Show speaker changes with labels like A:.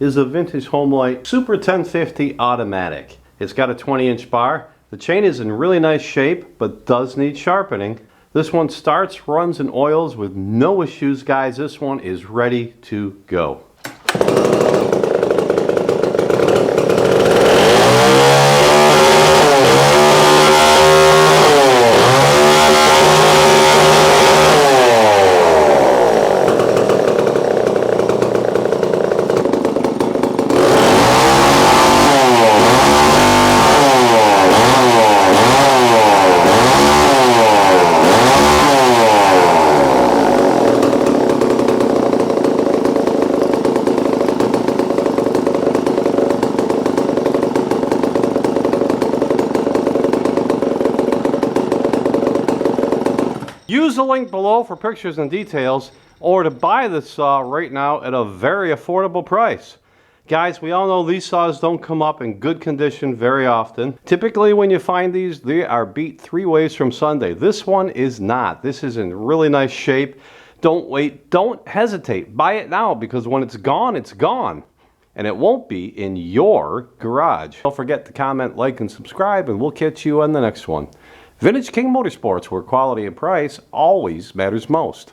A: is a vintage Homelite Super 1050 automatic. It's got a 20-inch bar. The chain is in really nice shape, but does need sharpening. This one starts, runs, and oils with no issues, guys. This one is ready to go. Use the link below for pictures and details, or to buy this saw right now at a very affordable price. Guys, we all know these saws don't come up in good condition very often. Typically when you find these, they are beat 3 ways from Sunday. This one is not. This is in really nice shape. Don't wait, don't hesitate. Buy it now, because when it's gone, it's gone. And it won't be in your garage. Don't forget to comment, like, and subscribe, and we'll catch you on the next one. Vintage King Motorsports, where quality and price always matters most.